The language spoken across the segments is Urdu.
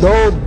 2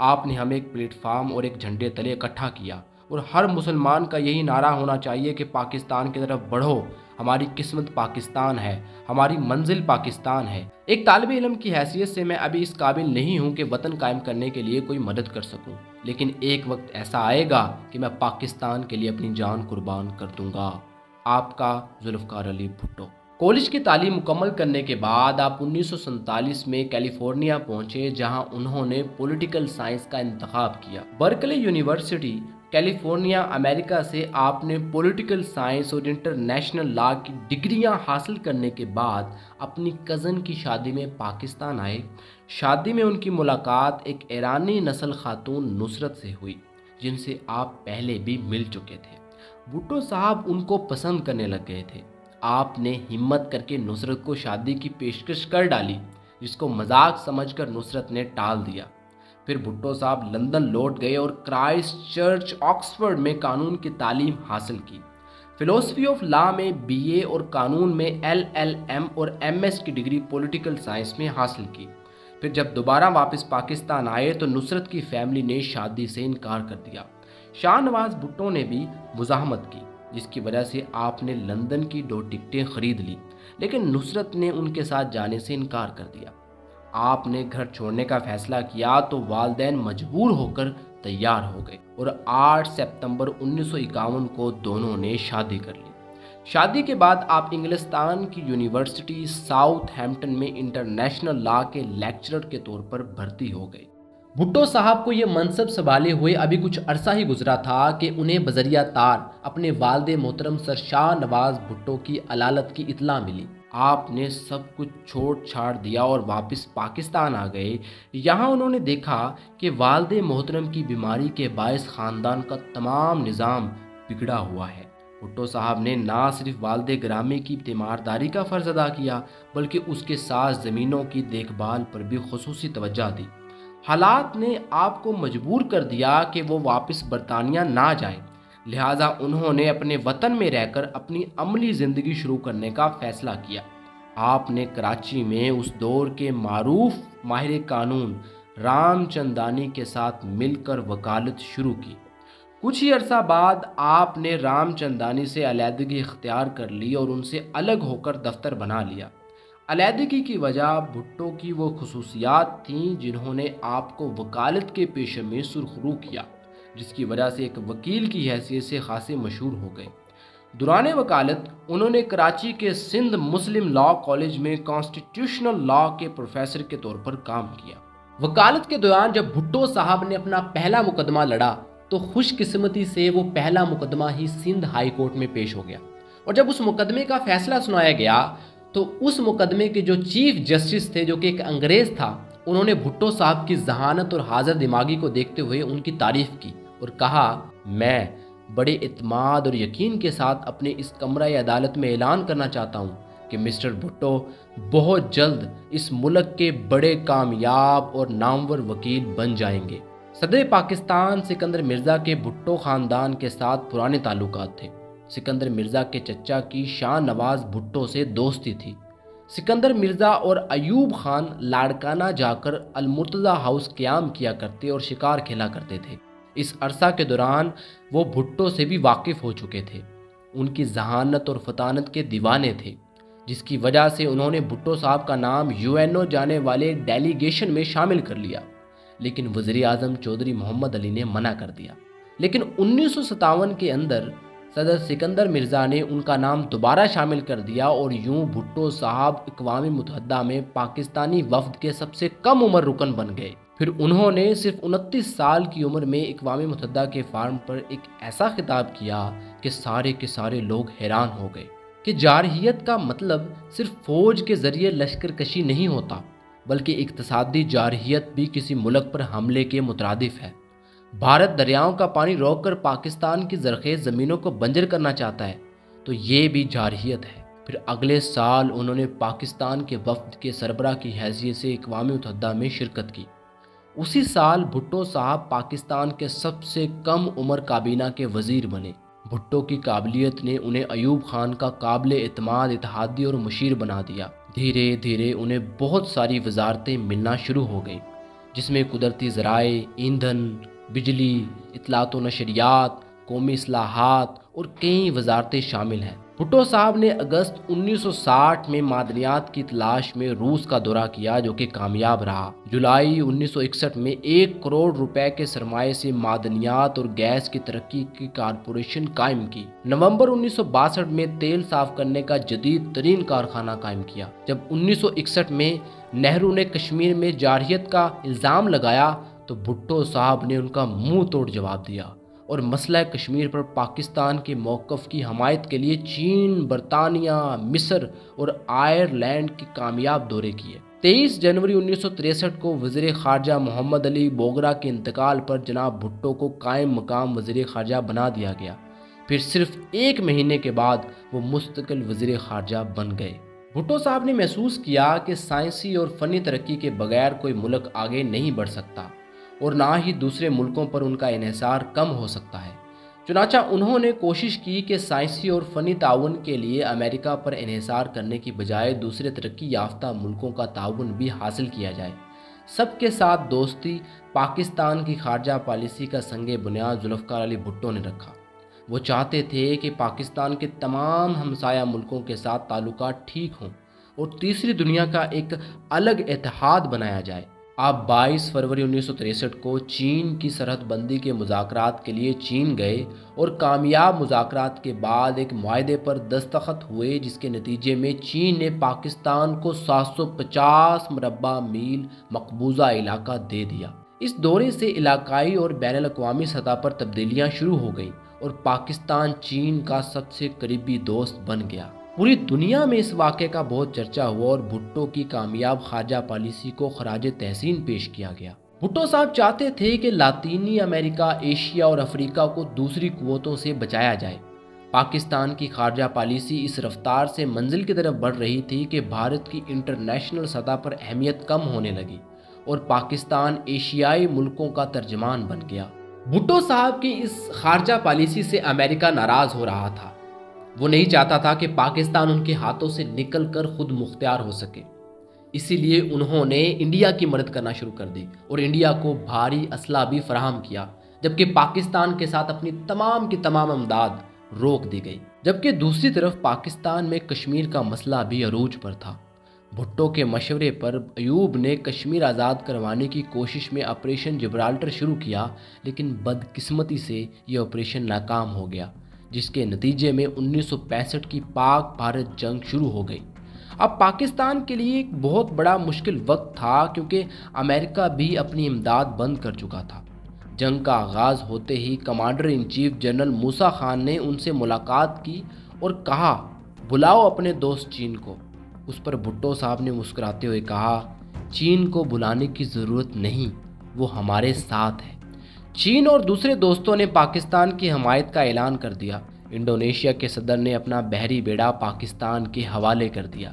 آپ نے ہمیں ایک پلیٹ فارم اور ایک جھنڈے تلے اکٹھا کیا اور ہر مسلمان کا یہی نعرہ ہونا چاہیے کہ پاکستان کی طرف بڑھو، ہماری قسمت پاکستان ہے، ہماری منزل پاکستان ہے۔ ایک طالب علم کی حیثیت سے میں ابھی اس قابل نہیں ہوں کہ وطن قائم کرنے کے لیے کوئی مدد کر سکوں، لیکن ایک وقت ایسا آئے گا کہ میں پاکستان کے لیے اپنی جان قربان کر دوں گا۔ آپ کا ذوالفقار علی بھٹو۔ کالج کی تعلیم مکمل کرنے کے بعد آپ 1947 میں کیلیفورنیا پہنچے، جہاں انہوں نے پولیٹیکل سائنس کا انتخاب کیا۔ برکلے یونیورسٹی کیلیفورنیا امریکہ سے آپ نے پولیٹیکل سائنس اور انٹرنیشنل لا کی ڈگریاں حاصل کرنے کے بعد اپنی کزن کی شادی میں پاکستان آئے۔ شادی میں ان کی ملاقات ایک ایرانی نسل خاتون نصرت سے ہوئی، جن سے آپ پہلے بھی مل چکے تھے۔ بھٹو صاحب ان کو پسند کرنے لگ گئے تھے۔ آپ نے ہمت کر کے نصرت کو شادی کی پیشکش کر ڈالی، جس کو مذاق سمجھ کر نصرت نے ٹال دیا۔ پھر بھٹو صاحب لندن لوٹ گئے اور کرائسٹ چرچ آکسفورڈ میں قانون کی تعلیم حاصل کی۔ فلسفی آف لا میں BA اور قانون میں LLM اور MS کی ڈگری پولیٹیکل سائنس میں حاصل کی۔ پھر جب دوبارہ واپس پاکستان آئے تو نصرت کی فیملی نے شادی سے انکار کر دیا۔ شاہ نواز بھٹو نے بھی مزاحمت کی، جس کی وجہ سے آپ نے لندن کی 2 ٹکٹیں خرید لی، لیکن نصرت نے ان کے ساتھ جانے سے انکار کر دیا۔ آپ نے گھر چھوڑنے کا فیصلہ کیا تو والدین مجبور ہو کر تیار ہو گئے اور 8 ستمبر 1951 کو دونوں نے شادی کر لی۔ شادی کے بعد آپ انگلستان کی یونیورسٹی ساؤتھ ہیمپٹن میں انٹرنیشنل لا کے لیکچرر کے طور پر بھرتی ہو گئے۔ بھٹو صاحب کو یہ منصب سنبھالے ہوئے ابھی کچھ عرصہ ہی گزرا تھا کہ انہیں بذریعہ تار اپنے والد محترم سر شاہ نواز بھٹو کی علالت کی اطلاع ملی۔ آپ نے سب کچھ چھوڑ چھاڑ دیا اور واپس پاکستان آ گئے۔ یہاں انہوں نے دیکھا کہ والد محترم کی بیماری کے باعث خاندان کا تمام نظام بگڑا ہوا ہے۔ بھٹو صاحب نے نہ صرف والد گرامی کی تیمارداری کا فرض ادا کیا، بلکہ اس کے ساتھ زمینوں کی دیکھ بھال پر بھی خصوصی توجہ دی۔ حالات نے آپ کو مجبور کر دیا کہ وہ واپس برطانیہ نہ جائیں، لہٰذا انہوں نے اپنے وطن میں رہ کر اپنی عملی زندگی شروع کرنے کا فیصلہ کیا۔ آپ نے کراچی میں اس دور کے معروف ماہر قانون رام چندانی کے ساتھ مل کر وکالت شروع کی۔ کچھ ہی عرصہ بعد آپ نے رام چندانی سے علیحدگی اختیار کر لی اور ان سے الگ ہو کر دفتر بنا لیا۔ علیحدگی کی وجہ بھٹو کی وہ خصوصیات تھیں جنہوں نے آپ کو وکالت کے پیشے میں سرخرو کیا، جس کی وجہ سے ایک وکیل کی حیثیت سے خاصے مشہور ہو گئے۔ دوران وکالت انہوں نے کراچی کے سندھ مسلم لا کالج میں کانسٹیٹیوشنل لا کے پروفیسر کے طور پر کام کیا۔ وکالت کے دوران جب بھٹو صاحب نے اپنا پہلا مقدمہ لڑا تو خوش قسمتی سے وہ پہلا مقدمہ ہی سندھ ہائی کورٹ میں پیش ہو گیا، اور جب اس مقدمے کا فیصلہ سنایا گیا تو اس مقدمے کے جو چیف جسٹس تھے، جو کہ ایک انگریز تھا، انہوں نے بھٹو صاحب کی ذہانت اور حاضر دماغی کو دیکھتے ہوئے ان کی تعریف کی اور کہا، میں بڑے اعتماد اور یقین کے ساتھ اپنے اس کمرہ عدالت میں اعلان کرنا چاہتا ہوں کہ مسٹر بھٹو بہت جلد اس ملک کے بڑے کامیاب اور نامور وکیل بن جائیں گے۔ صدر پاکستان سکندر مرزا کے بھٹو خاندان کے ساتھ پرانے تعلقات تھے۔ سکندر مرزا کے چچا کی شاہ نواز بھٹو سے دوستی تھی۔ سکندر مرزا اور ایوب خان لاڑکانہ جا کر المرتضی ہاؤس قیام کیا کرتے اور شکار کھیلا کرتے تھے۔ اس عرصہ کے دوران وہ بھٹو سے بھی واقف ہو چکے تھے، ان کی ذہانت اور فطانت کے دیوانے تھے، جس کی وجہ سے انہوں نے بھٹو صاحب کا نام UNO جانے والے ڈیلیگیشن میں شامل کر لیا، لیکن وزیر اعظم چودھری محمد علی نے منع کر دیا۔ لیکن 1957 کے اندر صدر سکندر مرزا نے ان کا نام دوبارہ شامل کر دیا اور یوں بھٹو صاحب اقوام متحدہ میں پاکستانی وفد کے سب سے کم عمر رکن بن گئے۔ پھر انہوں نے صرف 29 سال کی عمر میں اقوام متحدہ کے فارم پر ایک ایسا خطاب کیا کہ سارے کے سارے لوگ حیران ہو گئے کہ جارحیت کا مطلب صرف فوج کے ذریعے لشکر کشی نہیں ہوتا، بلکہ اقتصادی جارحیت بھی کسی ملک پر حملے کے مترادف ہے۔ بھارت دریاؤں کا پانی روک کر پاکستان کی زرخیز زمینوں کو بنجر کرنا چاہتا ہے تو یہ بھی جارحیت ہے۔ پھر اگلے سال انہوں نے پاکستان کے وفد کے سربراہ کی حیثیت سے اقوام متحدہ میں شرکت کی۔ اسی سال بھٹو صاحب پاکستان کے سب سے کم عمر کابینہ کے وزیر بنے۔ بھٹو کی قابلیت نے انہیں ایوب خان کا قابل اعتماد اتحادی اور مشیر بنا دیا۔ دھیرے دھیرے انہیں بہت ساری وزارتیں ملنا شروع ہو گئیں۔ جس میں قدرتی ذرائع، ایندھن، بجلی، اطلاعات و نشریات، قومی اصلاحات اور کئی وزارتیں شامل ہیں۔ بھٹو صاحب نے اگست 1960 میں معدنیات کی تلاش میں روس کا دورہ کیا جو کہ کامیاب رہا۔ جولائی 1961 میں 1 کروڑ روپے کے سرمایے سے معدنیات اور گیس کی ترقی کی کارپوریشن قائم کی۔ نومبر 1962 میں تیل صاف کرنے کا جدید ترین کارخانہ قائم کیا۔ جب 1961 میں نہرو نے کشمیر میں جارحیت کا الزام لگایا تو بھٹو صاحب نے ان کا منہ توڑ جواب دیا اور مسئلہ کشمیر پر پاکستان کے موقف کی حمایت کے لیے چین، برطانیہ، مصر اور آئرلینڈ کے کامیاب دورے کیے۔ 23 جنوری 1963 کو وزیر خارجہ محمد علی بوگرا کے انتقال پر جناب بھٹو کو قائم مقام وزیر خارجہ بنا دیا گیا۔ پھر صرف 1 مہینے کے بعد وہ مستقل وزیر خارجہ بن گئے۔ بھٹو صاحب نے محسوس کیا کہ سائنسی اور فنی ترقی کے بغیر کوئی ملک آگے نہیں بڑھ سکتا اور نہ ہی دوسرے ملکوں پر ان کا انحصار کم ہو سکتا ہے۔ چنانچہ انہوں نے کوشش کی کہ سائنسی اور فنی تعاون کے لیے امریکہ پر انحصار کرنے کی بجائے دوسرے ترقی یافتہ ملکوں کا تعاون بھی حاصل کیا جائے۔ سب کے ساتھ دوستی پاکستان کی خارجہ پالیسی کا سنگ بنیاد ذوالفقار علی بھٹو نے رکھا۔ وہ چاہتے تھے کہ پاکستان کے تمام ہمسایہ ملکوں کے ساتھ تعلقات ٹھیک ہوں اور تیسری دنیا کا ایک الگ اتحاد بنایا جائے۔ آپ 22 فروری 1963 کو چین کی سرحد بندی کے مذاکرات کے لیے چین گئے اور کامیاب مذاکرات کے بعد ایک معاہدے پر دستخط ہوئے جس کے نتیجے میں چین نے پاکستان کو 750 مربع میل مقبوضہ علاقہ دے دیا۔ اس دورے سے علاقائی اور بین الاقوامی سطح پر تبدیلیاں شروع ہو گئیں اور پاکستان چین کا سب سے قریبی دوست بن گیا۔ پوری دنیا میں اس واقعے کا بہت چرچا ہوا اور بھٹو کی کامیاب خارجہ پالیسی کو خراج تحسین پیش کیا گیا۔ بھٹو صاحب چاہتے تھے کہ لاطینی امریکہ، ایشیا اور افریقہ کو دوسری قوتوں سے بچایا جائے۔ پاکستان کی خارجہ پالیسی اس رفتار سے منزل کی طرف بڑھ رہی تھی کہ بھارت کی انٹرنیشنل سطح پر اہمیت کم ہونے لگی اور پاکستان ایشیائی ملکوں کا ترجمان بن گیا۔ بھٹو صاحب کی اس خارجہ پالیسی سے امریکہ ناراض ہو رہا تھا۔ وہ نہیں چاہتا تھا کہ پاکستان ان کے ہاتھوں سے نکل کر خود مختار ہو سکے، اسی لیے انہوں نے انڈیا کی مدد کرنا شروع کر دی اور انڈیا کو بھاری اسلحہ بھی فراہم کیا، جبکہ پاکستان کے ساتھ اپنی تمام کی تمام امداد روک دی گئی۔ جبکہ دوسری طرف پاکستان میں کشمیر کا مسئلہ بھی عروج پر تھا۔ بھٹو کے مشورے پر ایوب نے کشمیر آزاد کروانے کی کوشش میں آپریشن جبرالٹر شروع کیا، لیکن بدقسمتی سے یہ آپریشن ناکام ہو گیا، جس کے نتیجے میں 1965 کی پاک بھارت جنگ شروع ہو گئی۔ اب پاکستان کے لیے ایک بہت بڑا مشکل وقت تھا کیونکہ امریکہ بھی اپنی امداد بند کر چکا تھا۔ جنگ کا آغاز ہوتے ہی کمانڈر ان چیف جنرل موسیٰ خان نے ان سے ملاقات کی اور کہا بلاؤ اپنے دوست چین کو۔ اس پر بھٹو صاحب نے مسکراتے ہوئے کہا چین کو بلانے کی ضرورت نہیں، وہ ہمارے ساتھ ہے۔ چین اور دوسرے دوستوں نے پاکستان کی حمایت کا اعلان کر دیا۔ انڈونیشیا کے صدر نے اپنا بحری بیڑا پاکستان کے حوالے کر دیا۔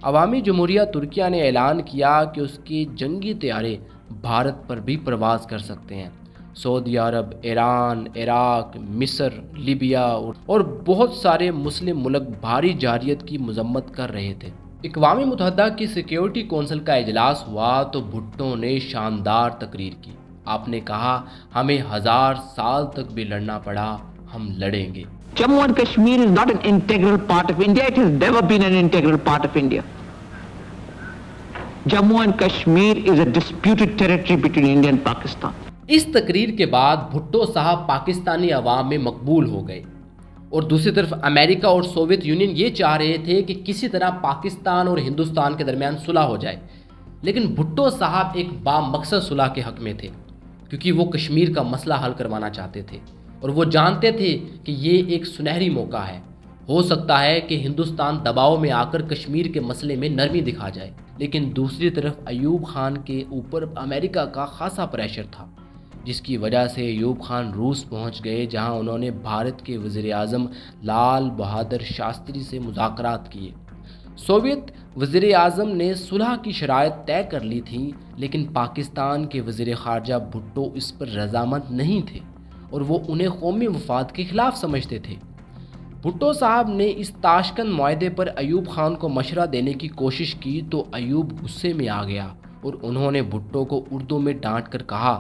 عوامی جمہوریہ ترکیہ نے اعلان کیا کہ اس کے جنگی طیارے بھارت پر بھی پرواز کر سکتے ہیں۔ سعودی عرب، ایران، عراق، مصر، لیبیا اور بہت سارے مسلم ملک بھاری جارحیت کی مذمت کر رہے تھے۔ اقوام متحدہ کی سیکیورٹی کونسل کا اجلاس ہوا تو بھٹو نے شاندار تقریر کی۔ آپ نے کہا ہمیں 1000 سال تک بھی لڑنا پڑا، ہم لڑیں گے۔ Jammu and Kashmir is not an integral part of India. It has never been an integral part of India. Jammu and Kashmir is a disputed territory between India and Pakistan. اس تقریر کے بعد بھٹو صاحب پاکستانی عوام میں مقبول ہو گئے اور دوسری طرف امریکہ اور سوویت یونین یہ چاہ رہے تھے کہ کسی طرح پاکستان اور ہندوستان کے درمیان صلح ہو جائے، لیکن بھٹو صاحب ایک بامقصد صلح کے حق میں تھے کیونکہ وہ کشمیر کا مسئلہ حل کروانا چاہتے تھے اور وہ جانتے تھے کہ یہ ایک سنہری موقع ہے، ہو سکتا ہے کہ ہندوستان دباؤ میں آ کر کشمیر کے مسئلے میں نرمی دکھا جائے۔ لیکن دوسری طرف ایوب خان کے اوپر امریکہ کا خاصا پریشر تھا، جس کی وجہ سے ایوب خان روس پہنچ گئے جہاں انہوں نے بھارت کے وزیر اعظم لال بہادر شاستری سے مذاکرات کیے۔ سوویت وزیر اعظم نے صلح کی شرائط طے کر لی تھیں، لیکن پاکستان کے وزیر خارجہ بھٹو اس پر رضامند نہیں تھے اور وہ انہیں قومی مفاد کے خلاف سمجھتے تھے۔ بھٹو صاحب نے اس تاشکند معاہدے پر ایوب خان کو مشورہ دینے کی کوشش کی تو ایوب غصے میں آ گیا اور انہوں نے بھٹو کو اردو میں ڈانٹ کر کہا،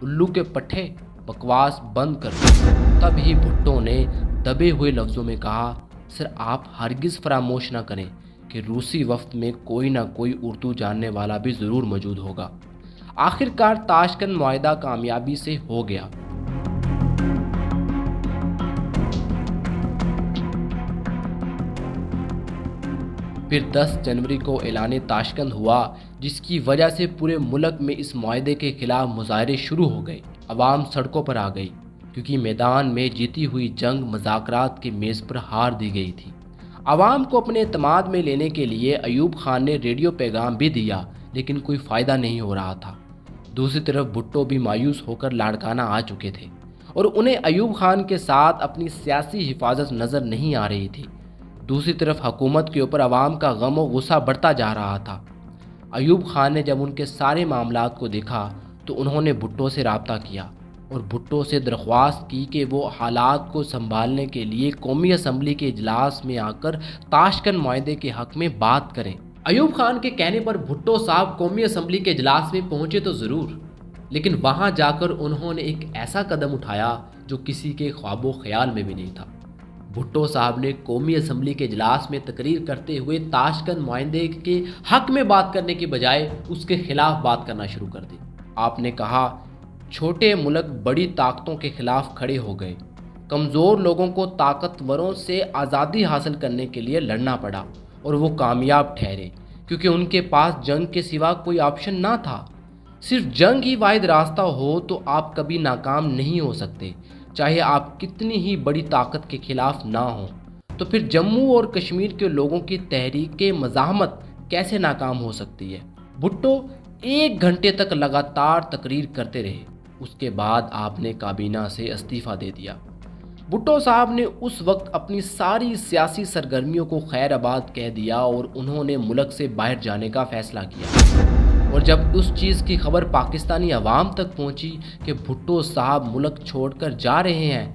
الو کے پٹھے بکواس بند کر دو۔ تب ہی بھٹو نے دبے ہوئے لفظوں میں کہا، سر آپ ہرگز فراموش نہ کریں کہ روسی وفد میں کوئی نہ کوئی اردو جاننے والا بھی ضرور موجود ہوگا۔ آخرکار تاشکند معاہدہ کامیابی سے ہو گیا۔ پھر 10 جنوری کو اعلان تاشکند ہوا، جس کی وجہ سے پورے ملک میں اس معاہدے کے خلاف مظاہرے شروع ہو گئے۔ عوام سڑکوں پر آ گئی کیونکہ میدان میں جیتی ہوئی جنگ مذاکرات کی میز پر ہار دی گئی تھی۔ عوام کو اپنے اعتماد میں لینے کے لیے ایوب خان نے ریڈیو پیغام بھی دیا، لیکن کوئی فائدہ نہیں ہو رہا تھا۔ دوسری طرف بھٹو بھی مایوس ہو کر لاڑکانہ آ چکے تھے اور انہیں ایوب خان کے ساتھ اپنی سیاسی حفاظت نظر نہیں آ رہی تھی۔ دوسری طرف حکومت کے اوپر عوام کا غم و غصہ بڑھتا جا رہا تھا۔ ایوب خان نے جب ان کے سارے معاملات کو دیکھا تو انہوں نے بھٹو سے رابطہ کیا اور بھٹو سے درخواست کی کہ وہ حالات کو سنبھالنے کے لیے قومی اسمبلی کے اجلاس میں آ کر تاشکند معاہدے کے حق میں بات کریں۔ ایوب خان کے کہنے پر بھٹو صاحب قومی اسمبلی کے اجلاس میں پہنچے تو ضرور، لیکن وہاں جا کر انہوں نے ایک ایسا قدم اٹھایا جو کسی کے خواب و خیال میں بھی نہیں تھا۔ بھٹو صاحب نے قومی اسمبلی کے اجلاس میں تقریر کرتے ہوئے تاشکند معاہدے کے حق میں بات کرنے کی بجائے اس کے خلاف بات کرنا شروع کر دی۔ آپ نے کہا، چھوٹے ملک بڑی طاقتوں کے خلاف کھڑے ہو گئے، کمزور لوگوں کو طاقتوروں سے آزادی حاصل کرنے کے لیے لڑنا پڑا اور وہ کامیاب ٹھہرے کیونکہ ان کے پاس جنگ کے سوا کوئی آپشن نہ تھا۔ صرف جنگ ہی واحد راستہ ہو تو آپ کبھی ناکام نہیں ہو سکتے، چاہے آپ کتنی ہی بڑی طاقت کے خلاف نہ ہوں۔ تو پھر جموں اور کشمیر کے لوگوں کی تحریک مزاحمت کیسے ناکام ہو سکتی ہے؟ بھٹو 1 گھنٹے تک لگاتار تقریر کرتے رہے۔ اس کے بعد آپ نے کابینہ سے استعفیٰ دے دیا۔ بھٹو صاحب نے اس وقت اپنی ساری سیاسی سرگرمیوں کو خیر آباد کہہ دیا اور انہوں نے ملک سے باہر جانے کا فیصلہ کیا۔ اور جب اس چیز کی خبر پاکستانی عوام تک پہنچی کہ بھٹو صاحب ملک چھوڑ کر جا رہے ہیں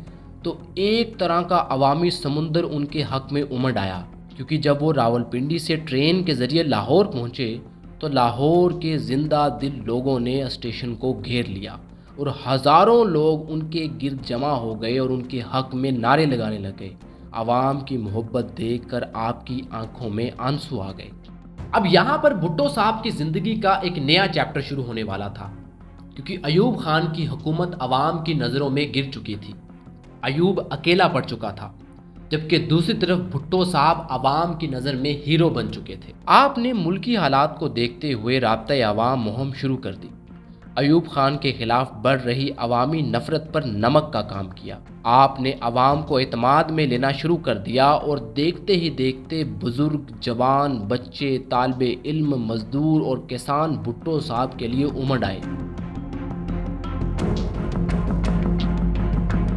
تو ایک طرح کا عوامی سمندر ان کے حق میں امڈ آیا، کیونکہ جب وہ راولپنڈی سے ٹرین کے ذریعے لاہور پہنچے تو لاہور کے زندہ دل لوگوں نے اسٹیشن کو گھیر لیا اور ہزاروں لوگ ان کے گرد جمع ہو گئے اور ان کے حق میں نعرے لگانے لگے۔ عوام کی محبت دیکھ کر آپ کی آنکھوں میں آنسو آ گئے۔ اب یہاں پر بھٹو صاحب کی زندگی کا ایک نیا چیپٹر شروع ہونے والا تھا، کیونکہ ایوب خان کی حکومت عوام کی نظروں میں گر چکی تھی۔ ایوب اکیلا پڑ چکا تھا، جبکہ دوسری طرف بھٹو صاحب عوام کی نظر میں ہیرو بن چکے تھے۔ آپ نے ملکی حالات کو دیکھتے ہوئے رابطہ عوام مہم شروع کر دی۔ ایوب خان کے خلاف بڑھ رہی عوامی نفرت پر نمک کا کام کیا۔ آپ نے عوام کو اعتماد میں لینا شروع کر دیا اور دیکھتے ہی دیکھتے بزرگ، جوان، بچے، طالب علم، مزدور اور کسان بھٹو صاحب کے لیے امڈ آئے۔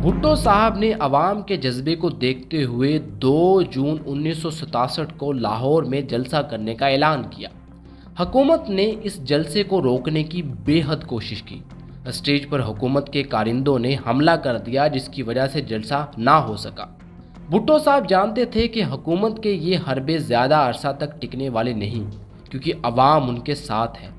بھٹو صاحب نے عوام کے جذبے کو دیکھتے ہوئے 2 جون 1967 کو لاہور میں جلسہ کرنے کا اعلان کیا۔ حکومت نے اس جلسے کو روکنے کی بے حد کوشش کی۔ اسٹیج پر حکومت کے کارندوں نے حملہ کر دیا، جس کی وجہ سے جلسہ نہ ہو سکا۔ بھٹو صاحب جانتے تھے کہ حکومت کے یہ حربے زیادہ عرصہ تک ٹکنے والے نہیں، کیونکہ عوام ان کے ساتھ ہے۔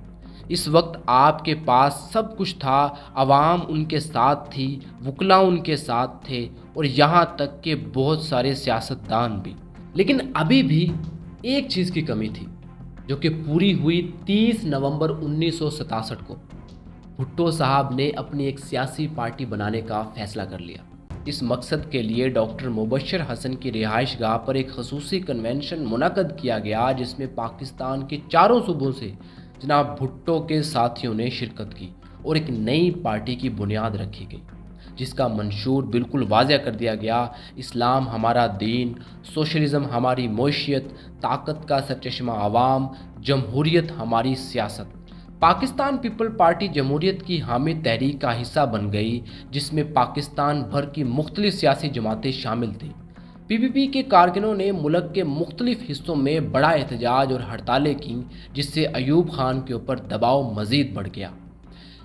اس وقت آپ کے پاس سب کچھ تھا، عوام ان کے ساتھ تھی، وکلاء ان کے ساتھ تھے اور یہاں تک کہ بہت سارے سیاستدان بھی۔ لیکن ابھی بھی ایک چیز کی کمی تھی، جو کہ پوری ہوئی 30 نومبر 1967 کو۔ بھٹو صاحب نے اپنی ایک سیاسی پارٹی بنانے کا فیصلہ کر لیا۔ اس مقصد کے لیے ڈاکٹر مبشر حسن کی رہائش گاہ پر ایک خصوصی کنونشن منعقد کیا گیا، جس میں پاکستان کے چاروں صوبوں سے جناب بھٹو کے ساتھیوں نے شرکت کی اور ایک نئی پارٹی کی بنیاد رکھی گئی، جس کا منشور بالکل واضح کر دیا گیا: اسلام ہمارا دین، سوشلزم ہماری معیشت، طاقت کا سرچشمہ عوام، جمہوریت ہماری سیاست۔ پاکستان پیپل پارٹی جمہوریت کی حامی تحریک کا حصہ بن گئی، جس میں پاکستان بھر کی مختلف سیاسی جماعتیں شامل تھیں۔ پی پی پی کے کارکنوں نے ملک کے مختلف حصوں میں بڑا احتجاج اور ہڑتالیں کیں، جس سے ایوب خان کے اوپر دباؤ مزید بڑھ گیا،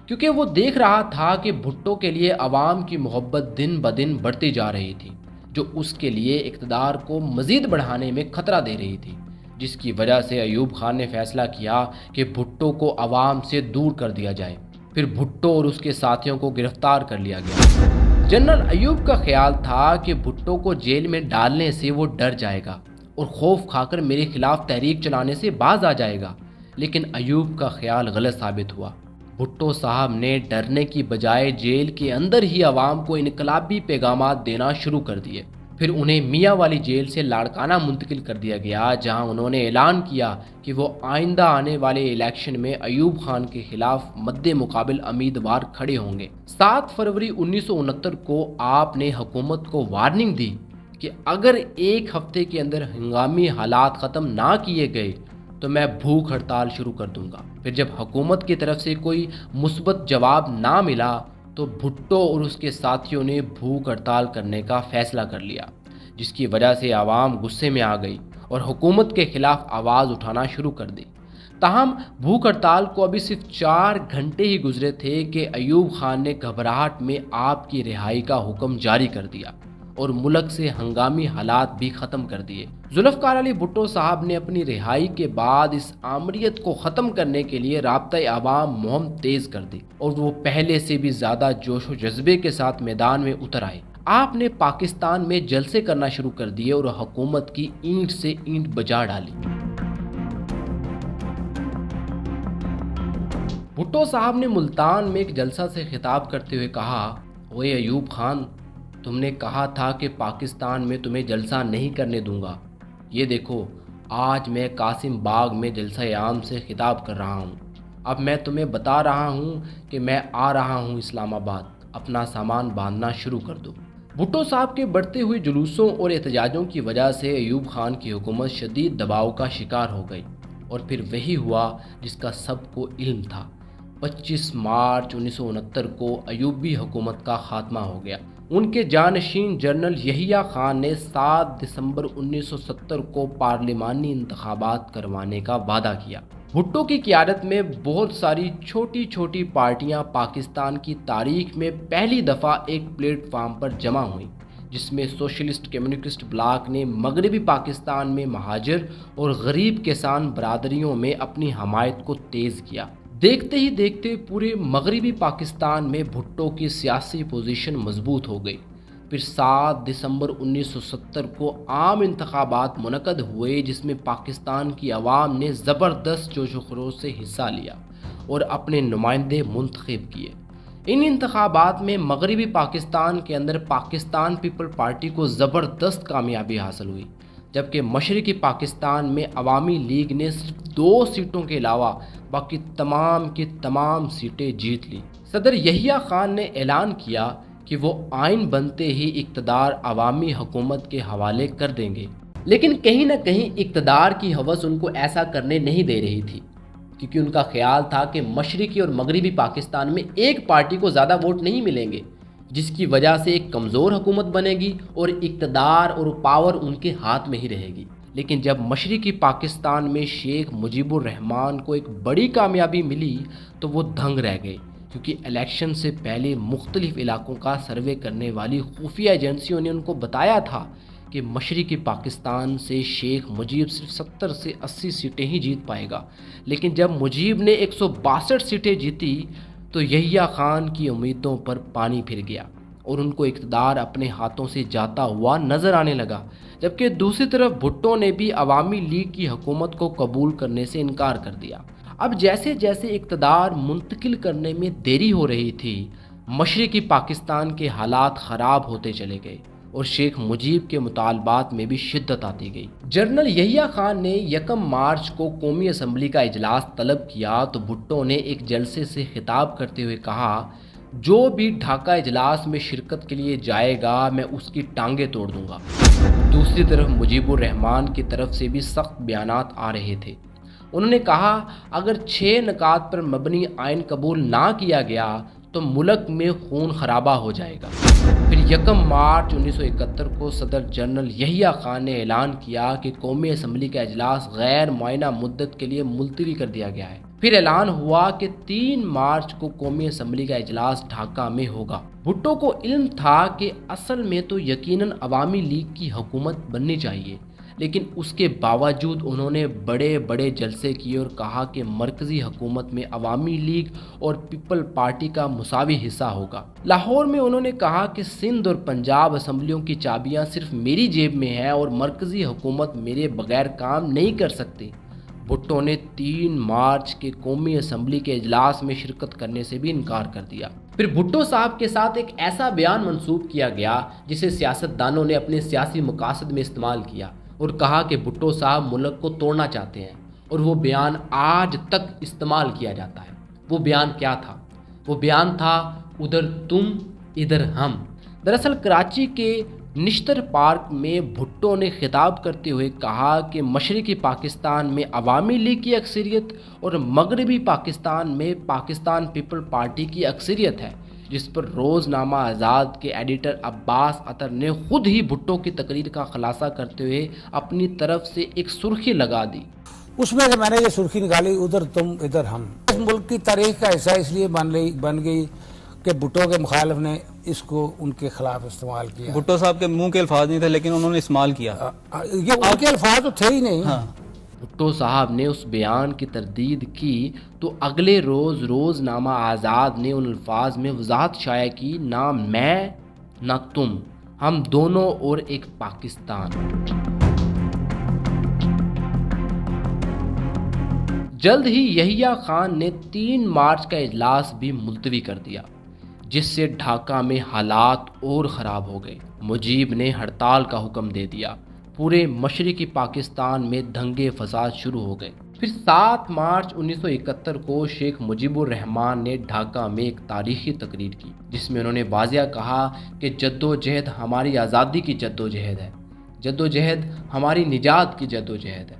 کیونکہ وہ دیکھ رہا تھا کہ بھٹو کے لیے عوام کی محبت دن بدن بڑھتی جا رہی تھی، جو اس کے لیے اقتدار کو مزید بڑھانے میں خطرہ دے رہی تھی۔ جس کی وجہ سے ایوب خان نے فیصلہ کیا کہ بھٹو کو عوام سے دور کر دیا جائے۔ پھر بھٹو اور اس کے ساتھیوں کو گرفتار کر لیا گیا۔ جنرل ایوب کا خیال تھا کہ بھٹو کو جیل میں ڈالنے سے وہ ڈر جائے گا اور خوف کھا کر میرے خلاف تحریک چلانے سے باز آ جائے گا، لیکن ایوب کا خیال غلط ثابت ہوا۔ بھٹو صاحب نے ڈرنے کی بجائے جیل کے اندر ہی عوام کو انقلابی پیغامات دینا شروع کر دیے۔ پھر انہیں میاں والی جیل سے لاڑکانہ منتقل کر دیا گیا، جہاں انہوں نے اعلان کیا کہ وہ آئندہ آنے والے الیکشن میں ایوب خان کے خلاف مد مقابل امیدوار کھڑے ہوں گے۔ 7 فروری 1969 کو آپ نے حکومت کو وارننگ دی کہ اگر ایک ہفتے کے اندر ہنگامی حالات ختم نہ کیے گئے تو میں بھوک ہڑتال شروع کر دوں گا۔ پھر جب حکومت کی طرف سے کوئی مثبت جواب نہ ملا تو بھٹو اور اس کے ساتھیوں نے بھوک ہڑتال کرنے کا فیصلہ کر لیا، جس کی وجہ سے عوام غصے میں آ گئی اور حکومت کے خلاف آواز اٹھانا شروع کر دی۔ تاہم بھوک ہڑتال کو ابھی صرف 4 گھنٹے ہی گزرے تھے کہ ایوب خان نے گھبراہٹ میں آپ کی رہائی کا حکم جاری کر دیا اور ملک سے ہنگامی حالات بھی ختم کر دیے۔ ذوالفقار علی بھٹو صاحب نے اپنی رہائی کے بعد اس آمریت کو ختم کرنے کے لیے رابطہ عوام مہم تیز کر دی اور وہ پہلے سے بھی زیادہ جوش و جذبے کے ساتھ میدان میں اتر آئے۔ آپ نے پاکستان میں جلسے کرنا شروع کر دیے اور حکومت کی اینٹ سے اینٹ بجا ڈالی۔ بھٹو صاحب نے ملتان میں ایک جلسہ سے خطاب کرتے ہوئے کہا، اوے ایوب خان، تم نے کہا تھا کہ پاکستان میں تمہیں جلسہ نہیں کرنے دوں گا۔ یہ دیکھو، آج میں قاسم باغ میں جلسہ عام سے خطاب کر رہا ہوں۔ اب میں تمہیں بتا رہا ہوں کہ میں آ رہا ہوں اسلام آباد، اپنا سامان باندھنا شروع کر دو۔ بھٹو صاحب کے بڑھتے ہوئے جلوسوں اور احتجاجوں کی وجہ سے ایوب خان کی حکومت شدید دباؤ کا شکار ہو گئی، اور پھر وہی ہوا جس کا سب کو علم تھا۔ 25 مارچ 1969 کو ایوبی حکومت کا خاتمہ ہو گیا۔ ان کے جانشین جنرل یحییٰ خان نے 7 دسمبر 1970 کو پارلیمانی انتخابات کروانے کا وعدہ کیا۔ بھٹو کی قیادت میں بہت ساری چھوٹی چھوٹی پارٹیاں پاکستان کی تاریخ میں پہلی دفعہ ایک پلیٹ فارم پر جمع ہوئیں، جس میں سوشلسٹ کمیونسٹ بلاک نے مغربی پاکستان میں مہاجر اور غریب کسان برادریوں میں اپنی حمایت کو تیز کیا۔ دیکھتے ہی دیکھتے پورے مغربی پاکستان میں بھٹو کی سیاسی پوزیشن مضبوط ہو گئی۔ پھر 7 دسمبر 1970 کو عام انتخابات منعقد ہوئے، جس میں پاکستان کی عوام نے زبردست جوش و خروش سے حصہ لیا اور اپنے نمائندے منتخب کیے۔ ان انتخابات میں مغربی پاکستان کے اندر پاکستان پیپل پارٹی کو زبردست کامیابی حاصل ہوئی، جبکہ مشرقی پاکستان میں عوامی لیگ نے صرف 2 سیٹوں کے علاوہ باقی تمام کی تمام سیٹیں جیت لی۔ صدر یحییٰ خان نے اعلان کیا کہ وہ آئین بنتے ہی اقتدار عوامی حکومت کے حوالے کر دیں گے، لیکن کہیں نہ کہیں اقتدار کی ہوس ان کو ایسا کرنے نہیں دے رہی تھی، کیونکہ ان کا خیال تھا کہ مشرقی اور مغربی پاکستان میں ایک پارٹی کو زیادہ ووٹ نہیں ملیں گے، جس کی وجہ سے ایک کمزور حکومت بنے گی اور اقتدار اور پاور ان کے ہاتھ میں ہی رہے گی۔ لیکن جب مشرقی پاکستان میں شیخ مجیب الرحمان کو ایک بڑی کامیابی ملی تو وہ دنگ رہ گئے، کیونکہ الیکشن سے پہلے مختلف علاقوں کا سروے کرنے والی خفیہ ایجنسیوں نے ان کو بتایا تھا کہ مشرقی پاکستان سے شیخ مجیب صرف 70 سے 80 سیٹیں ہی جیت پائے گا، لیکن جب مجیب نے 162 سیٹیں جیتی تو یحییٰ خان کی امیدوں پر پانی پھر گیا اور ان کو اقتدار اپنے ہاتھوں سے جاتا ہوا نظر آنے لگا، جبکہ دوسری طرف بھٹو نے بھی عوامی لیگ کی حکومت کو قبول کرنے سے انکار کر دیا۔ اب جیسے جیسے اقتدار منتقل کرنے میں دیری ہو رہی تھی، مشرقی پاکستان کے حالات خراب ہوتے چلے گئے اور شیخ مجیب کے مطالبات میں بھی شدت آتی گئی۔ جنرل یحییٰ خان نے 1 مارچ کو قومی اسمبلی کا اجلاس طلب کیا تو بھٹو نے ایک جلسے سے خطاب کرتے ہوئے کہا، جو بھی ڈھاکہ اجلاس میں شرکت کے لیے جائے گا میں اس کی ٹانگیں توڑ دوں گا۔ دوسری طرف مجیب الرحمان کی طرف سے بھی سخت بیانات آ رہے تھے۔ انہوں نے کہا، اگر 6 نکات پر مبنی آئین قبول نہ کیا گیا تو ملک میں خون خرابہ ہو جائے گا۔ پھر 1 مارچ 1971 کو صدر جنرل یحییٰ خان نے اعلان کیا کہ قومی اسمبلی کا اجلاس غیر معینہ مدت کے لیے ملتوی کر دیا گیا ہے۔ پھر اعلان ہوا کہ 3 مارچ کو قومی اسمبلی کا اجلاس ڈھاکہ میں ہوگا۔ بھٹو کو علم تھا کہ اصل میں تو یقیناً عوامی لیگ کی حکومت بننی چاہیے، لیکن اس کے باوجود انہوں نے بڑے بڑے جلسے کیے اور کہا کہ مرکزی حکومت میں عوامی لیگ اور پیپل پارٹی کا مساوی حصہ ہوگا۔ لاہور میں انہوں نے کہا کہ سندھ اور پنجاب اسمبلیوں کی چابیاں صرف میری جیب میں ہیں اور مرکزی حکومت میرے بغیر کام نہیں کر سکتی۔ بھٹو نے 3 مارچ کے قومی اسمبلی کے اجلاس میں شرکت کرنے سے بھی انکار کر دیا۔ پھر بھٹو صاحب کے ساتھ ایک ایسا بیان منسوب کیا گیا جسے سیاستدانوں نے اپنے سیاسی مقاصد میں استعمال کیا اور کہا کہ بھٹو صاحب ملک کو توڑنا چاہتے ہیں، اور وہ بیان آج تک استعمال کیا جاتا ہے۔ وہ بیان کیا تھا؟ وہ بیان تھا ادھر تم ادھر ہم۔ دراصل کراچی کے نشتر پارک میں بھٹو نے خطاب کرتے ہوئے کہا کہ مشرقی پاکستان میں عوامی لیگ کی اکثریت اور مغربی پاکستان میں پاکستان پیپل پارٹی کی اکثریت ہے، جس پر روزنامہ آزاد کے ایڈیٹر عباس عطر نے خود ہی بھٹو کی تقریر کا خلاصہ کرتے ہوئے اپنی طرف سے ایک سرخی لگا دی۔ اس میں سے میں نے یہ سرخی نکالی، ادھر تم ادھر ہم۔ اس ملک کی تاریخ کا حصہ اس لیے بن گئی کہ بھٹو کے مخالف نے اس کو ان کے خلاف استعمال کیا۔ بھٹو صاحب کے منہ کے الفاظ نہیں تھے لیکن انہوں نے استعمال کیا۔ یہ ان کے الفاظ تو تھے ہی نہیں۔ بھٹو صاحب نے اس بیان کی تردید کی تو اگلے روز روزنامہ آزاد نے ان الفاظ میں وضاحت شائع کی، نہ میں نہ تم، ہم دونوں اور ایک پاکستان۔ جلد ہی یحییٰ خان نے 3 مارچ کا اجلاس بھی ملتوی کر دیا، جس سے ڈھاکہ میں حالات اور خراب ہو گئے۔ مجیب نے ہڑتال کا حکم دے دیا، پورے مشرقی پاکستان میں دنگے فساد شروع ہو گئے۔ پھر 7 مارچ 1971 کو شیخ مجیب الرحمان نے ڈھاکہ میں ایک تاریخی تقریر کی، جس میں انہوں نے واضح کہا کہ جدوجہد ہماری آزادی کی جدوجہد ہے، جدوجہد ہماری نجات کی جدوجہد ہے۔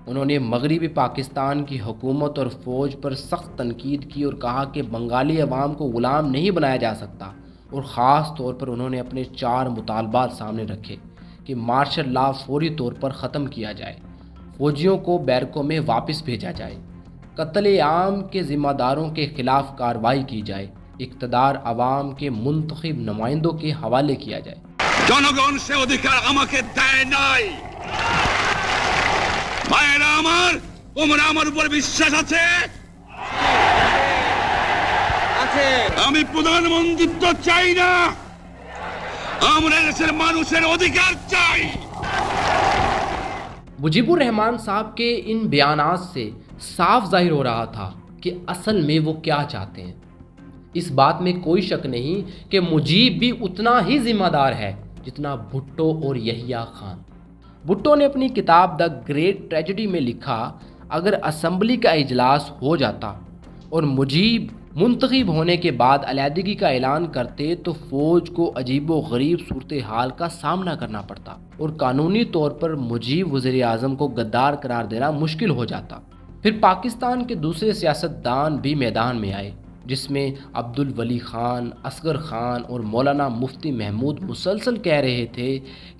انہوں نے مغربی پاکستان کی حکومت اور فوج پر سخت تنقید کی اور کہا کہ بنگالی عوام کو غلام نہیں بنایا جا سکتا، اور خاص طور پر انہوں نے اپنے 4 مطالبات سامنے رکھے کہ مارشل لا فوری طور پر ختم کیا جائے، فوجیوں کو بیرکوں میں واپس بھیجا جائے، قتل عام کے ذمہ داروں کے خلاف کارروائی کی جائے، اقتدار عوام کے منتخب نمائندوں کے حوالے کیا جائے۔ জনগণ সে অধিকার আমাকে দেয় নাই। ভাইরা আমার, তোমরা আমার উপর বিশ্বাস আছে? আমি প্রধানমন্ত্রিত্ব চাই না, আমরা দেশের মানুষের অধিকার চাই। مجیب الرحمان صاحب کے ان بیانات سے صاف ظاہر ہو رہا تھا کہ اصل میں وہ کیا چاہتے ہیں۔ اس بات میں کوئی شک نہیں کہ مجیب بھی اتنا ہی ذمہ دار ہے جتنا بھٹو اور یحییٰ خان۔ بھٹو نے اپنی کتاب دا گریٹ ٹریجڈی میں لکھا، اگر اسمبلی کا اجلاس ہو جاتا اور مجیب منتخب ہونے کے بعد علیحدگی کا اعلان کرتے تو فوج کو عجیب و غریب صورتحال کا سامنا کرنا پڑتا اور قانونی طور پر مجیب وزیر اعظم کو غدار قرار دینا مشکل ہو جاتا۔ پھر پاکستان کے دوسرے سیاستدان بھی میدان میں آئے، جس میں عبدالولی خان، اصغر خان اور مولانا مفتی محمود مسلسل کہہ رہے تھے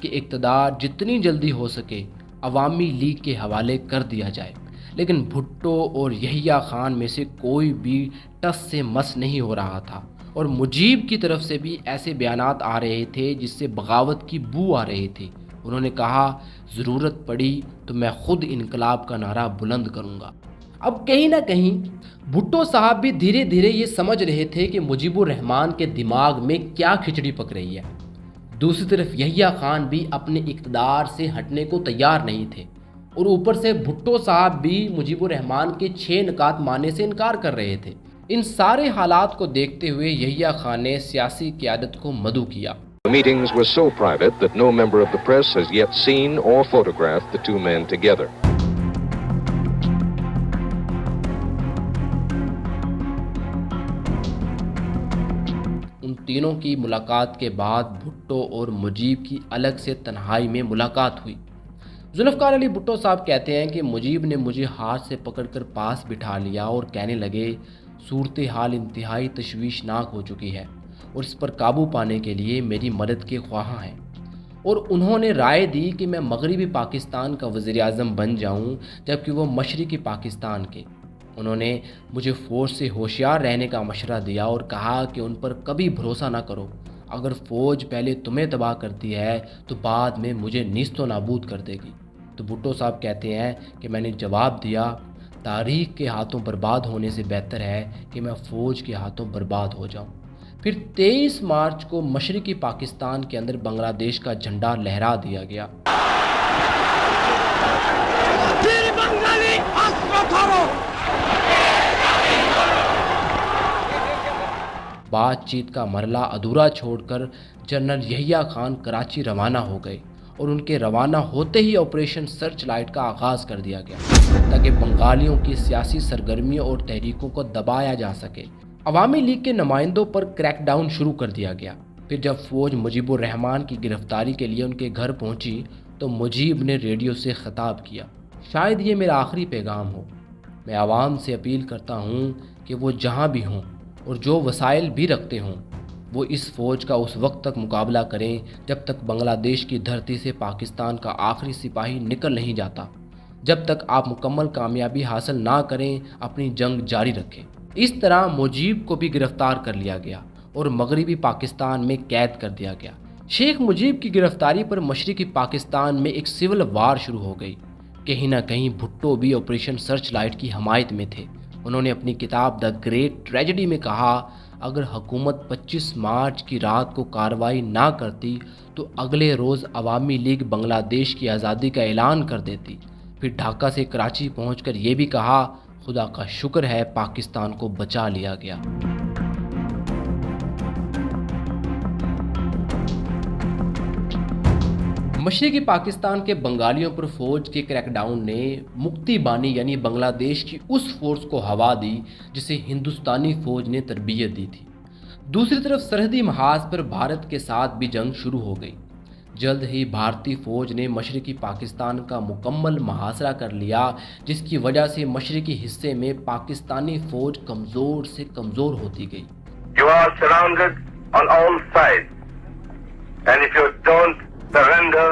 کہ اقتدار جتنی جلدی ہو سکے عوامی لیگ کے حوالے کر دیا جائے، لیکن بھٹو اور یحییٰ خان میں سے کوئی بھی ٹس سے مس نہیں ہو رہا تھا، اور مجیب کی طرف سے بھی ایسے بیانات آ رہے تھے جس سے بغاوت کی بو آ رہی تھی۔ انہوں نے کہا، ضرورت پڑی تو میں خود انقلاب کا نعرہ بلند کروں گا۔ اب کہیں نہ کہیں بھٹو صاحب بھی دھیرے دھیرے یہ سمجھ رہے تھے کہ مجیب الرحمان کے دماغ میں کیا کھچڑی پک رہی ہے۔ دوسری طرف یحییٰ خان بھی اپنے اقتدار سے ہٹنے کو تیار نہیں تھے، اور اوپر سے بھٹو صاحب بھی مجیب الرحمان کے 6 نکات ماننے سے انکار کر رہے تھے۔ ان سارے حالات کو دیکھتے ہوئے یحییٰ خان نے سیاسی قیادت کو مدعو کیا۔ The meetings were so private that no member of the press has yet seen or photographed the two men together. ان تینوں کی ملاقات کے بعد بھٹو اور مجیب کی الگ سے تنہائی میں ملاقات ہوئی۔ ذوالفقار علی بھٹو صاحب کہتے ہیں کہ مجیب نے مجھے ہاتھ سے پکڑ کر پاس بٹھا لیا اور کہنے لگے، صورتحال انتہائی تشویشناک ہو چکی ہے اور اس پر قابو پانے کے لیے میری مدد کے خواہاں ہیں، اور انہوں نے رائے دی کہ میں مغربی پاکستان کا وزیر اعظم بن جاؤں جبکہ وہ مشرقی پاکستان کے۔ انہوں نے مجھے فوج سے ہوشیار رہنے کا مشورہ دیا اور کہا کہ ان پر کبھی بھروسہ نہ کرو، اگر فوج پہلے تمہیں تباہ کرتی ہے تو بعد میں مجھے نیست و نابود کر دے گی، تو بھٹو صاحب کہتے ہیں کہ میں نے جواب دیا تاریخ کے ہاتھوں برباد ہونے سے بہتر ہے کہ میں فوج کے ہاتھوں برباد ہو جاؤں۔ پھر 23 مارچ کو مشرقی پاکستان کے اندر بنگلہ دیش کا جھنڈا لہرا دیا گیا۔ بات چیت کا مرحلہ ادھورا چھوڑ کر جنرل یحییٰ خان کراچی روانہ ہو گئے اور ان کے روانہ ہوتے ہی آپریشن سرچ لائٹ کا آغاز کر دیا گیا تاکہ بنگالیوں کی سیاسی سرگرمیوں اور تحریکوں کو دبایا جا سکے۔ عوامی لیگ کے نمائندوں پر کریک ڈاؤن شروع کر دیا گیا۔ پھر جب فوج مجیب الرحمان کی گرفتاری کے لیے ان کے گھر پہنچی تو مجیب نے ریڈیو سے خطاب کیا، شاید یہ میرا آخری پیغام ہو۔ میں عوام سے اپیل کرتا ہوں کہ وہ جہاں بھی ہوں اور جو وسائل بھی رکھتے ہوں وہ اس فوج کا اس وقت تک مقابلہ کریں جب تک بنگلہ دیش کی دھرتی سے پاکستان کا آخری سپاہی نکل نہیں جاتا۔ جب تک آپ مکمل کامیابی حاصل نہ کریں اپنی جنگ جاری رکھیں۔ اس طرح مجیب کو بھی گرفتار کر لیا گیا اور مغربی پاکستان میں قید کر دیا گیا۔ شیخ مجیب کی گرفتاری پر مشرقی پاکستان میں ایک سول وار شروع ہو گئی۔ کہیں نہ کہیں بھٹو بھی آپریشن سرچ لائٹ کی حمایت میں تھے۔ انہوں نے اپنی کتاب دا گریٹ ٹریجڈی میں کہا، اگر حکومت 25 مارچ کی رات کو کارروائی نہ کرتی تو اگلے روز عوامی لیگ بنگلہ دیش کی آزادی کا اعلان کر دیتی۔ پھر ڈھاکہ سے کراچی پہنچ کر یہ بھی کہا، خدا کا شکر ہے پاکستان کو بچا لیا گیا۔ مشرقی پاکستان کے بنگالیوں پر فوج کے کریک ڈاؤن نے مکتی بانی یعنی بنگلہ دیش کی اس فورس کو ہوا دی جسے ہندوستانی فوج نے تربیت دی تھی۔ دوسری طرف سرحدی محاذ پر بھارت کے ساتھ بھی جنگ شروع ہو گئی۔ جلد ہی بھارتی فوج نے مشرقی پاکستان کا مکمل محاصرہ کر لیا، جس کی وجہ سے مشرقی حصے میں پاکستانی فوج کمزور سے کمزور ہوتی گئی۔ You are surrounded on all sides, and if you don't surrender,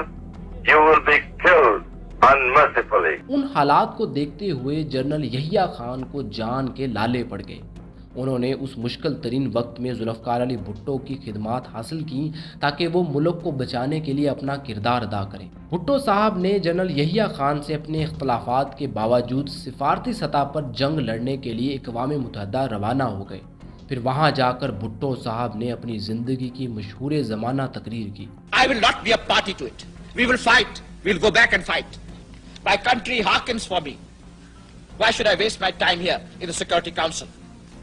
you will be killed unmercifully. ان حالات کو دیکھتے ہوئے جنرل یحییٰ خان کو جان کے لالے پڑ گئے۔ انہوں نے اس مشکل ترین وقت میں ذوالفقار علی بھٹو کی خدمات حاصل کی تاکہ وہ ملک کو بچانے کے لیے اپنا کردار ادا کریں۔ بھٹو صاحب نے جنرل یحییٰ خان سے اپنے اختلافات کے باوجود سفارتی سطح پر جنگ لڑنے کے لیے اقوام متحدہ روانہ ہو گئے۔ پھر وہاں جا کر بھٹو صاحب نے اپنی زندگی کی مشہور زمانہ تقریر کی۔ I will not be a party to it. We will fight. We will go back and fight. My country hearkens for me. Why should I waste my time here in the Security Council?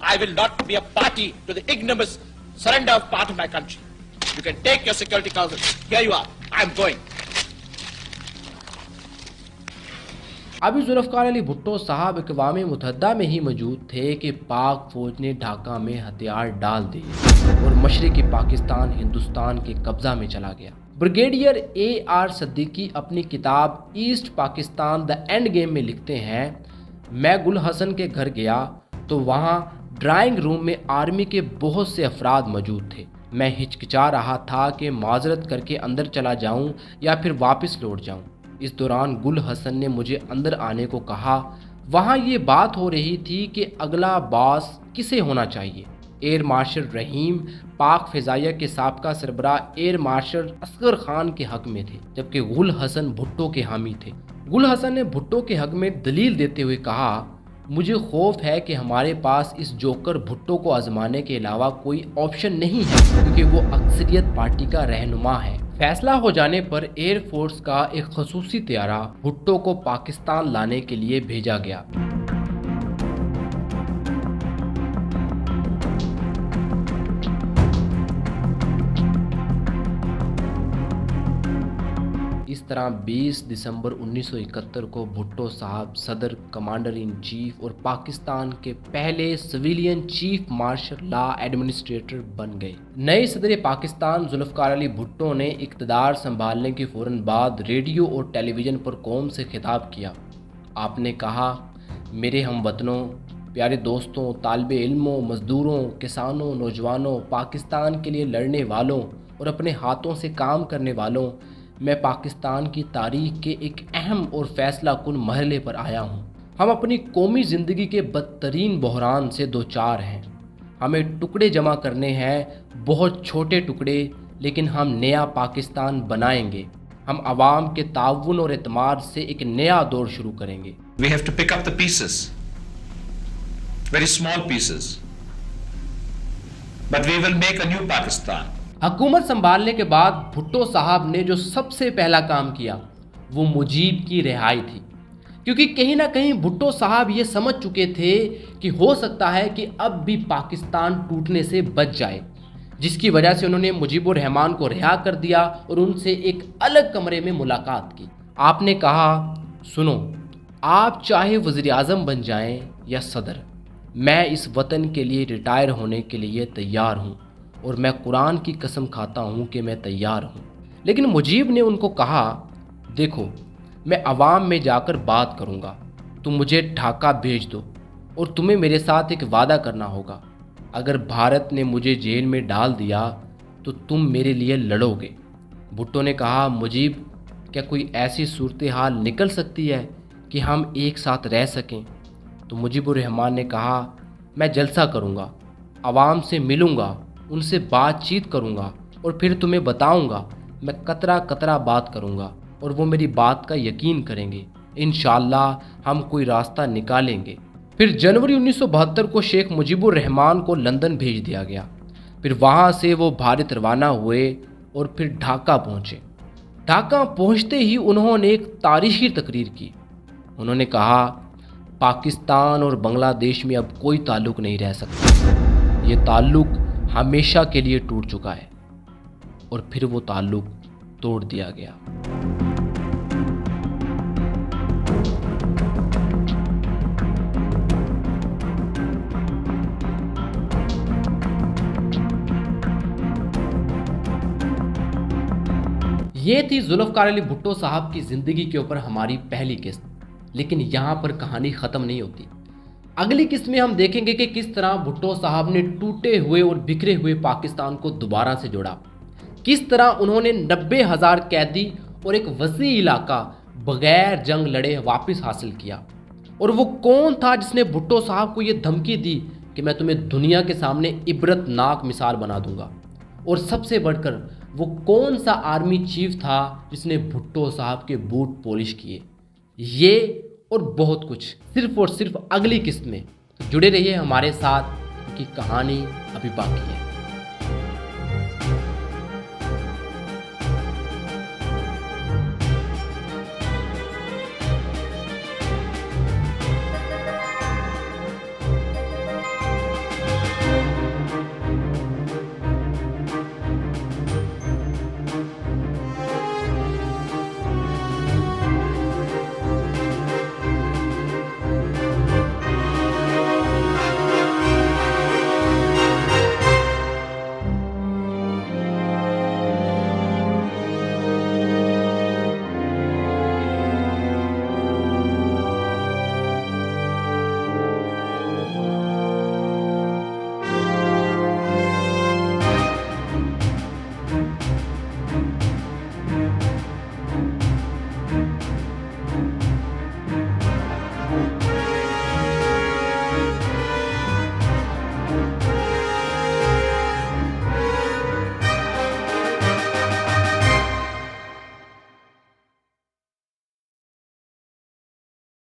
I will not be a party to the ignominious surrender of part of my country. You can take your Security Council. Here you are. I am going. ابھی ذوالفقار علی بھٹو صاحب اقوام متحدہ میں ہی موجود تھے کہ پاک فوج نے ڈھاکہ میں ہتھیار ڈال دیے اور مشرقی پاکستان ہندوستان کے قبضہ میں چلا گیا۔ Brigadier A.R. صدیقی اپنی کتاب east Pakistan the end game میں لکھتے ہیں، میں گل حسن کے گھر گیا تو وہاں ڈرائنگ روم میں آرمی کے بہت سے افراد موجود تھے۔ میں ہچکچا رہا تھا کہ معذرت کر کے اندر چلا جاؤں یا پھر واپس لوٹ جاؤں۔ اس دوران گل حسن نے مجھے اندر آنے کو کہا۔ وہاں یہ بات ہو رہی تھی کہ اگلا باس کسے ہونا چاہیے۔ ایئر مارشل رحیم پاک فضائیہ کے سابقہ سربراہ ایئر مارشل اصغر خان کے حق میں تھے، جبکہ گل حسن بھٹو کے حامی تھے۔ گل حسن نے بھٹو کے حق میں دلیل دیتے ہوئے کہا، مجھے خوف ہے کہ ہمارے پاس اس جوکر بھٹو کو آزمانے کے علاوہ کوئی آپشن نہیں ہے، کیونکہ وہ اکثریت پارٹی کا رہنما ہے۔ فیصلہ ہو جانے پر ایئر فورس کا ایک خصوصی طیارہ بھٹو کو پاکستان لانے کے لیے بھیجا گیا۔ اس طرح 20 دسمبر 1971 کو بھٹو صاحب صدر، کمانڈر ان چیف اور پاکستان کے پہلے civilian chief martial law administrator بن گئے۔ نئے صدر پاکستان ذوالفقار علی بھٹو نے اقتدار سنبھالنے کے فوراً بعد ریڈیو اور ٹیلی ویژن پر قوم سے خطاب کیا۔ آپ نے کہا، میرے ہم وطنوں، پیارے دوستوں، طالب علموں، مزدوروں، کسانوں، نوجوانوں، پاکستان کے لیے لڑنے والوں اور اپنے ہاتھوں سے کام کرنے والوں، میں پاکستان کی تاریخ کے ایک اہم اور فیصلہ کن مرحلے پر آیا ہوں۔ ہم اپنی قومی زندگی کے بدترین بحران سے دوچار ہیں۔ ہمیں ٹکڑے جمع کرنے ہیں، بہت چھوٹے ٹکڑے، لیکن ہم نیا پاکستان بنائیں گے۔ ہم عوام کے تعاون اور اعتماد سے ایک نیا دور شروع کریں گے. We have to pick up the pieces, very small pieces, but we will make a new Pakistan. حکومت سنبھالنے کے بعد بھٹو صاحب نے جو سب سے پہلا کام کیا وہ مجیب کی رہائی تھی، کیونکہ کہیں نہ کہیں بھٹو صاحب یہ سمجھ چکے تھے کہ ہو سکتا ہے کہ اب بھی پاکستان ٹوٹنے سے بچ جائے، جس کی وجہ سے انہوں نے مجیب الرحمان کو رہا کر دیا اور ان سے ایک الگ کمرے میں ملاقات کی. آپ نے کہا، سنو، آپ چاہے وزیر اعظم بن جائیں یا صدر، میں اس وطن کے لیے ریٹائر ہونے کے لیے تیار ہوں، اور میں قرآن کی قسم کھاتا ہوں کہ میں تیار ہوں. لیکن مجیب نے ان کو کہا، دیکھو میں عوام میں جا کر بات کروں گا، تم مجھے ڈھاکہ بھیج دو، اور تمہیں میرے ساتھ ایک وعدہ کرنا ہوگا، اگر بھارت نے مجھے جیل میں ڈال دیا تو تم میرے لیے لڑو گے. بھٹو نے کہا، مجیب کیا کوئی ایسی صورتحال نکل سکتی ہے کہ ہم ایک ساتھ رہ سکیں؟ تو مجیب الرحمان نے کہا، میں جلسہ کروں گا، عوام سے ملوں گا، ان سے بات چیت کروں گا، اور پھر تمہیں بتاؤں گا. میں قطرہ قطرہ بات کروں گا اور وہ میری بات کا یقین کریں گے. انشاءاللہ ہم کوئی راستہ نکالیں گے. پھر جنوری 1972 کو شیخ مجیب الرحمان کو لندن بھیج دیا گیا. پھر وہاں سے وہ بھارت روانہ ہوئے اور پھر ڈھاکہ پہنچے. ڈھاکہ پہنچتے ہی انہوں نے ایک تاریخی تقریر کی. انہوں نے کہا، پاکستان اور بنگلہ دیش میں اب کوئی تعلق نہیں رہ سکتا، یہ تعلق ہمیشہ کے لیے ٹوٹ چکا ہے. اور پھر وہ تعلق توڑ دیا گیا. یہ تھی ذوالفقار علی بھٹو صاحب کی زندگی کے اوپر ہماری پہلی قسط. لیکن یہاں پر کہانی ختم نہیں ہوتی. اگلی قسط میں ہم دیکھیں گے کہ کس طرح بھٹو صاحب نے ٹوٹے ہوئے اور بکھرے ہوئے پاکستان کو دوبارہ سے جوڑا، کس طرح انہوں نے 90,000 قیدی اور ایک وسیع علاقہ بغیر جنگ لڑے واپس حاصل کیا، اور وہ کون تھا جس نے بھٹو صاحب کو یہ دھمکی دی کہ میں تمہیں دنیا کے سامنے عبرت ناک مثال بنا دوں گا. اور سب سے بڑھ کر وہ کون سا آرمی چیف تھا جس نے بھٹو صاحب کے بوٹ پالش کیے. یہ اور بہت کچھ صرف اور صرف اگلی قسط میں. جڑے رہیے ہمارے ساتھ، کہ کہانی ابھی باقی ہے.